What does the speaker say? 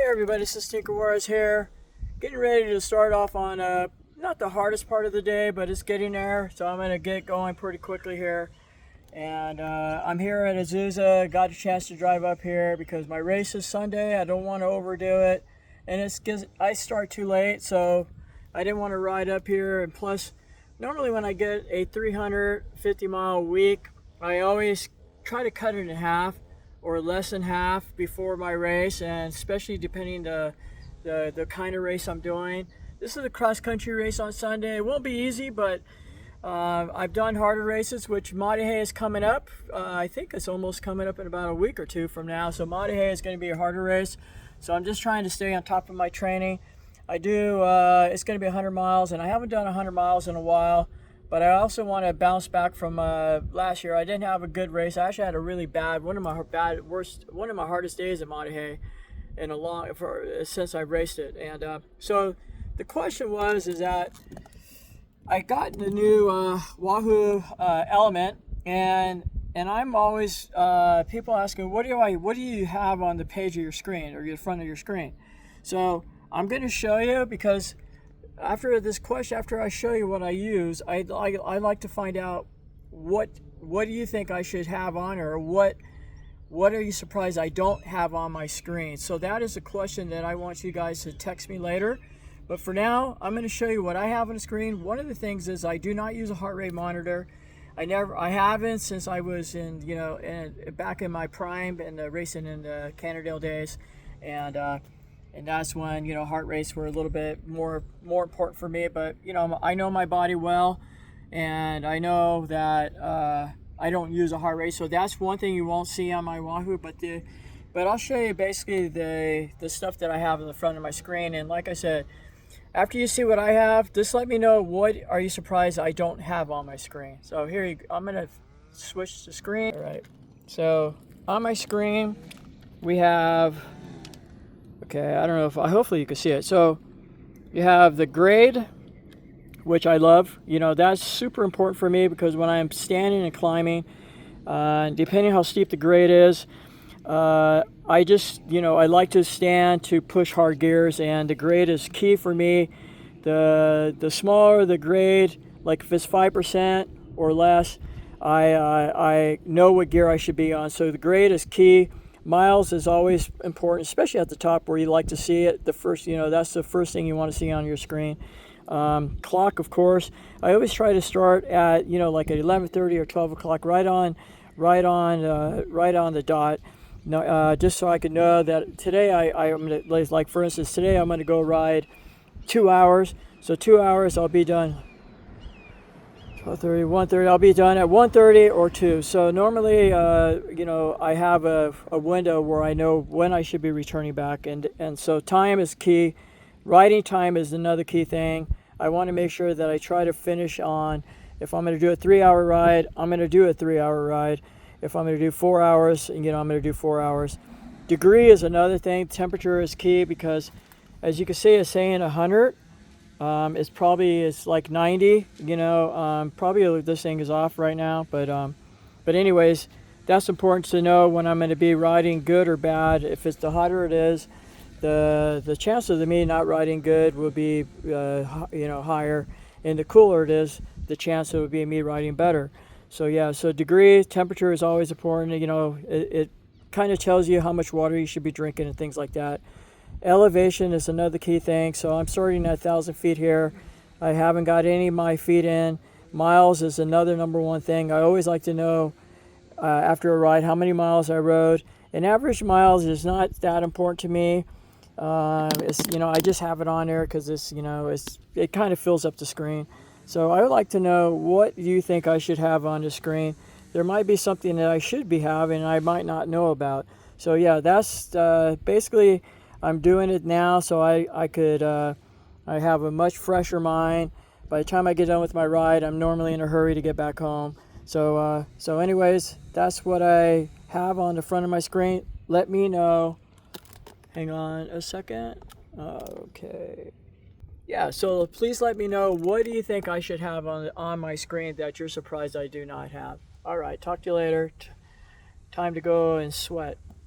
everybody, this is Tinker Wars here. Getting ready to start off on not the hardest part of the day, but it's getting there. So I'm going to get going pretty quickly here. And I'm here at Azusa. Got a chance to drive up here because my race is Sunday. I don't want to overdo it. And it's because I start too late, so I didn't want to ride up here. And plus, normally when I get a 350 mile week, I always try to cut it in half or less than half before my race, and especially depending the kind of race I'm doing. This is a cross country race on Sunday. It won't be easy, but I've done harder races, which Mahaty is coming up. I think it's almost coming up in about a week or two from now. So Mahaty is going to be a harder race. So I'm just trying to stay on top of my training. I do, it's going to be 100 miles, and I haven't done 100 miles in a while. But I also want to bounce back from last year. I didn't have a good race. I actually had a really bad, one of my hardest days at Mahaty in since I raced it. And so the question is that I got the new Wahoo Element, and I'm always people asking, what do you have on the page of your screen or the front of your screen? So I'm going to show you, because after this question, after I show you what I use, I like to find out what do you think I should have on, or what are you surprised I don't have on my screen? So that is a question that I want you guys to text me later. But for now, I'm going to show you what I have on the screen. One of the things is I do not use a heart rate monitor. I haven't since I was back in my prime and racing in the Cannondale days, and that's when heart rates were a little bit more important for me. But I know my body well, and I know that I don't use a heart rate, so that's one thing you won't see on my Wahoo. But I'll show you basically the stuff that I have in the front of my screen. And like I said, after you see what I have, just let me know what are you surprised I don't have on my screen. So here I'm gonna switch the screen. All right. So on my screen we have. Okay, I don't know hopefully you can see it. So you have the grade, which I love. That's super important for me, because when I'm standing and climbing, depending how steep the grade is, I just, I like to stand to push hard gears, and the grade is key for me. The smaller the grade, like if it's 5% or less, I know what gear I should be on. So the grade is key. Miles is always important, especially at the top where you like to see it. That's the first thing you want to see on your screen. Clock, of course. I always try to start at like at 11:30 or 12 o'clock, right on the dot. Just so I can know that today I'm gonna, like for instance, today I'm gonna go ride 2 hours. So 2 hours I'll be done. 12:30, 1:30. I'll be done at 1:30 or 2. So normally, I have a window where I know when I should be returning back, and so time is key. Riding time is another key thing. I want to make sure that I try to finish on. If I'm going to do a 3-hour ride, I'm going to do a 3-hour ride. If I'm going to do 4 hours, I'm going to do 4 hours. Degree is another thing. Temperature is key, because as you can see, it's saying 100. It's like 90, probably this thing is off right now, but anyways, that's important to know when I'm going to be riding good or bad. If it's the hotter it is, the chances of me not riding good will be, higher, and the cooler it is, the chance it would be me riding better. So yeah, so degree, temperature is always important. It kind of tells you how much water you should be drinking and things like that. Elevation is another key thing. So I'm starting at 1,000 feet here. I haven't got any of my feet in. Miles is another number one thing. I always like to know after a ride how many miles I rode. And average miles is not that important to me. I just have it on there because it kind of fills up the screen. So I would like to know, what do you think I should have on the screen? There might be something that I should be having and I might not know about. So yeah, that's basically. I'm doing it now so I have a much fresher mind. By the time I get done with my ride, I'm normally in a hurry to get back home. So anyways, that's what I have on the front of my screen. Let me know. Hang on a second. Okay. Yeah, so please let me know, what do you think I should have on my screen that you're surprised I do not have. All right, talk to you later. Time to go and sweat.